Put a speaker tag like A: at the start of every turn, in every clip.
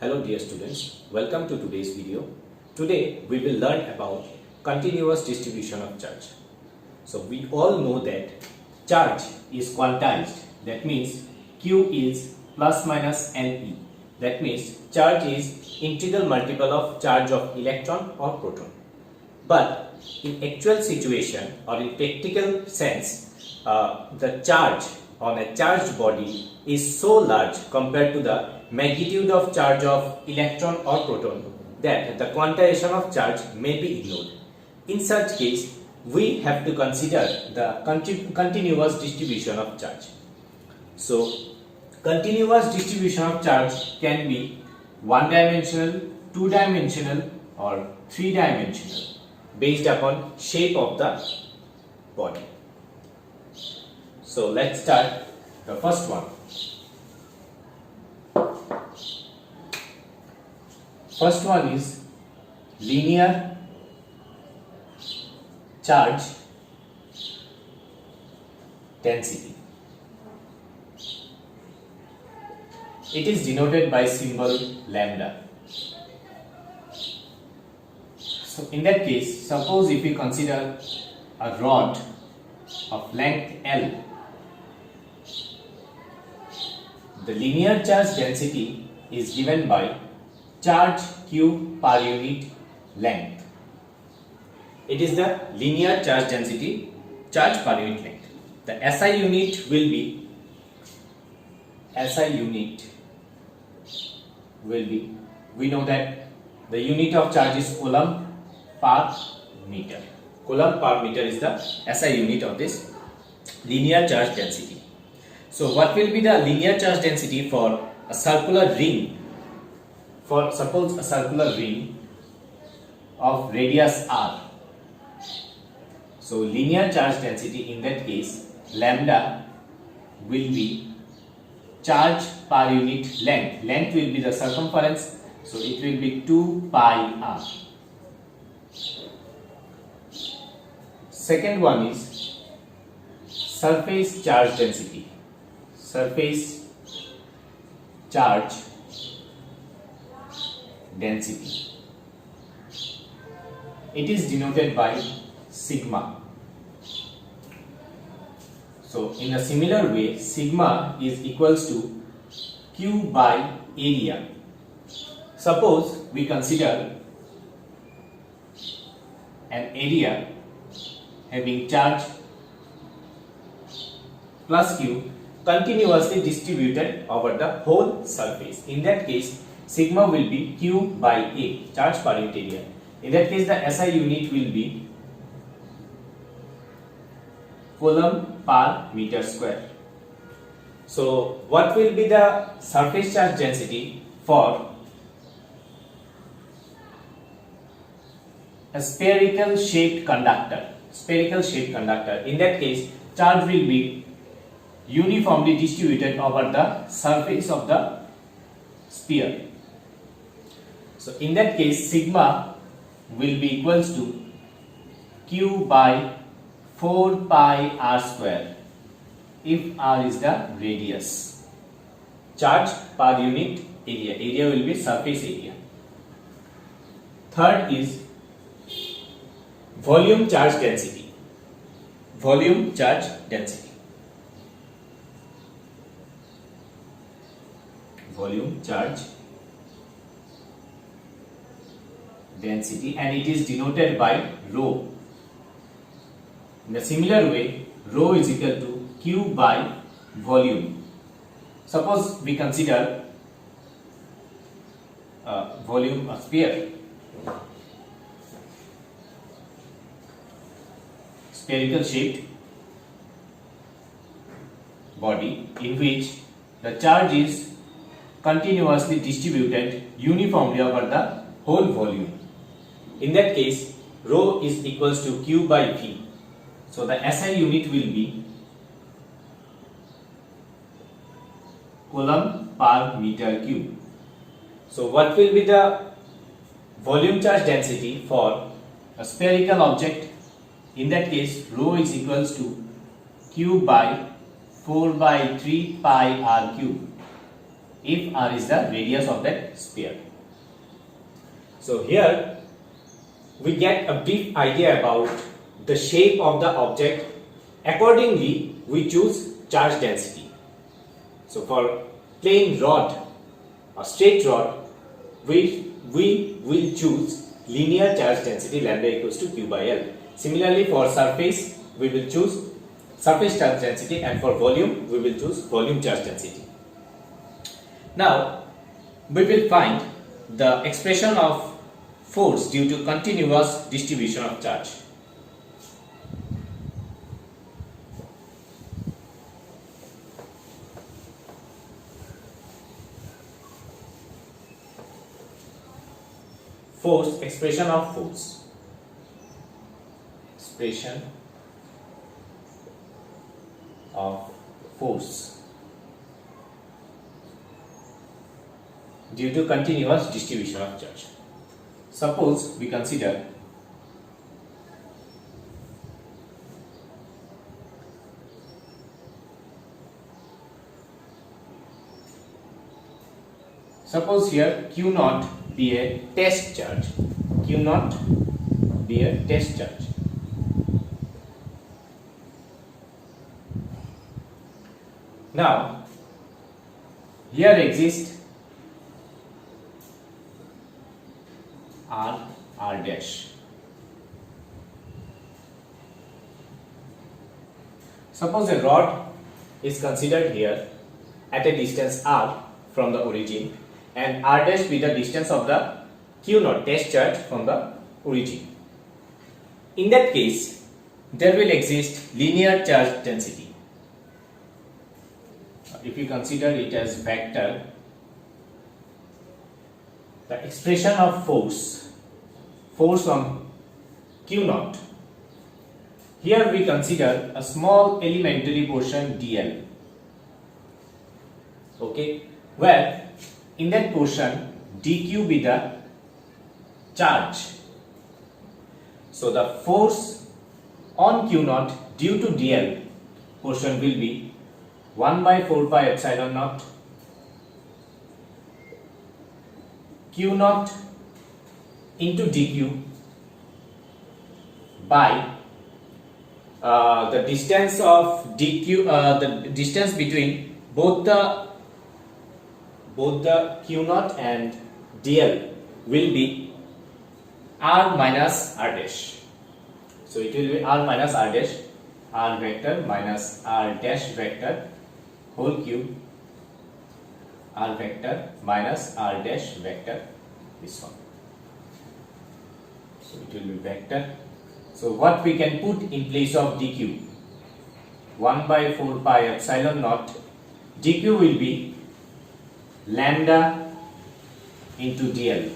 A: Hello dear students, welcome to today's video. Today we will learn about continuous distribution of charge. So we all know that charge is quantized, that means Q is plus minus Ne. That means charge is integral multiple of charge of electron or proton. But in actual situation or in practical sense, the charge on a charged body is so large compared to the magnitude of charge of electron or proton that the quantization of charge may be ignored. In such case, we have to consider the continuous distribution of charge. So, continuous distribution of charge can be one-dimensional, two-dimensional or three-dimensional based upon shape of the body. So, let's start the first one. First one is linear charge density. It is denoted by symbol lambda. So in that case, suppose if we consider a rod of length L, the linear charge density is given by charge Q per unit length. It is the linear charge density, charge per unit length. The SI unit will be we know that the unit of charge is coulomb per meter. Coulomb per meter is the SI unit of this linear charge density. So what will be the linear charge density for a circular ring? For suppose a circular ring of radius r. So linear charge density in that case lambda will be charge per unit length. Length will be the circumference, so it will be 2 pi r. Second one is surface charge density. Surface charge density. It is denoted by sigma. So in a similar way, sigma is equals to Q by area. Suppose we consider an area having charge plus Q continuously distributed over the whole surface. In that case, sigma will be Q by A, charge per unit area. In that case, the SI unit will be coulomb per meter square. So, what will be the surface charge density for a spherical shaped conductor? Spherical shaped conductor. In that case, charge will be uniformly distributed over the surface of the sphere. So in that case, sigma will be equals to Q by 4 pi r square if r is the radius. Charge per unit area. Area will be surface area. Third is volume charge density. Volume charge density. Volume charge density, and it is denoted by rho. In a similar way, rho is equal to Q by volume. Suppose we consider volume of sphere. Spherical shaped body in which the charge is continuously distributed uniformly over the whole volume. In that case, rho is equals to Q by V. So the SI unit will be coulomb per meter cube. So what will be the volume charge density for a spherical object? In that case, rho is equals to Q by 4 by 3 pi r cube. if r is the radius of that sphere. So here we get a brief idea about the shape of the object. Accordingly, we choose charge density. So for plain rod or straight rod, we will choose linear charge density lambda equals to q by L. Similarly, for surface, we will choose surface charge density, and for volume, we will choose volume charge density. Now, we will find the expression of force due to continuous distribution of charge. Force, expression of force. Expression of force due to continuous distribution of charge. Suppose we consider here Q naught be a test charge. Q naught be a test charge. Now, here exists R dash. Suppose a rod is considered here at a distance r from the origin, and r dash be the distance of the Q naught test charge from the origin. In that case, there will exist linear charge density. If you consider it as vector, the expression of force on Q naught, here we consider a small elementary portion dl, okay, where in that portion dq be the charge. So the force on Q naught due to dl portion will be 1 by 4 pi epsilon naught Q naught into dq by the distance of dq, the distance between both the Q naught and dl will be r minus r dash. So it will be r minus r dash, r vector minus r dash vector whole cube, r vector minus r dash vector, this one. So it will be vector. So what we can put in place of dq? 1 by 4 pi epsilon naught dq will be lambda into dl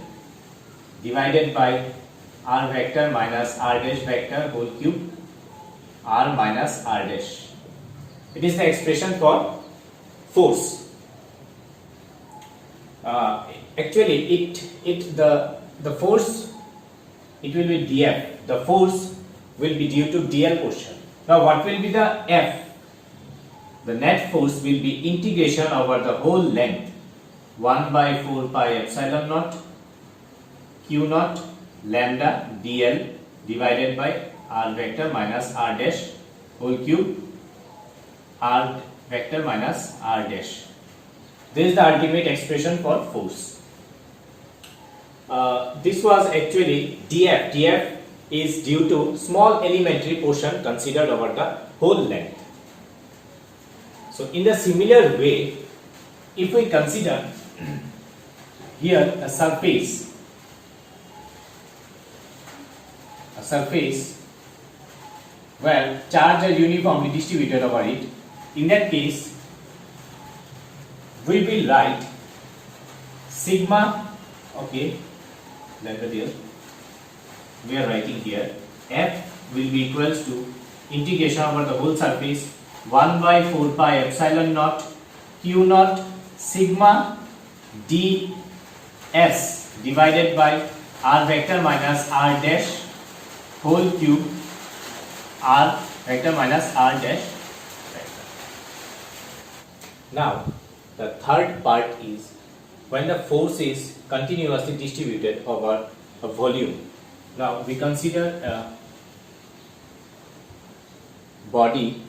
A: divided by r vector minus r dash vector whole cube, r minus r dash. It is the expression for force. Actually, the force, it will be df. The force will be due to dl portion. Now, what will be the f? The net force will be integration over the whole length, 1 by 4 pi epsilon naught q naught lambda dl divided by r vector minus r dash whole cube, r vector minus r dash. This is the ultimate expression for force. This was actually df. df is due to small elementary portion considered over the whole length. So in the similar way, if we consider here a surface where charge are uniformly distributed over it, in that case we will write sigma, okay, let the deal, we are writing here f will be equals to integration over the whole surface 1 by 4 pi epsilon naught q naught sigma ds divided by r vector minus r dash whole cube, r vector minus r dash vector. Now The third part is when the force is continuously distributed over a volume. Now we consider a body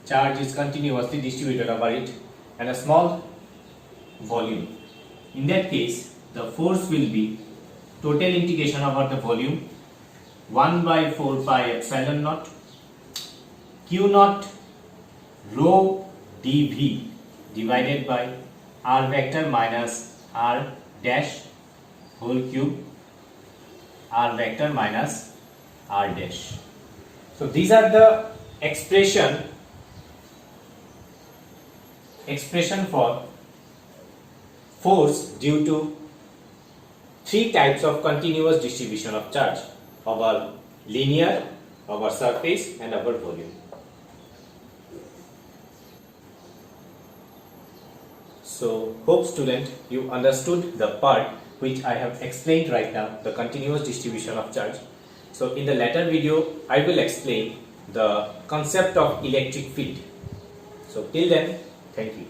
A: charge is continuously distributed over it and a small volume. In that case, the force will be total integration over the volume 1 by 4 pi epsilon naught q naught rho dv divided by r vector minus r dash whole cube r vector minus r dash. So these are the expression for force due to three types of continuous distribution of charge: over linear, over surface and over volume. So hope student you understood the part which I have explained right now, the continuous distribution of charge. So in the later video I will explain the concept of electric field. So till then, thank you.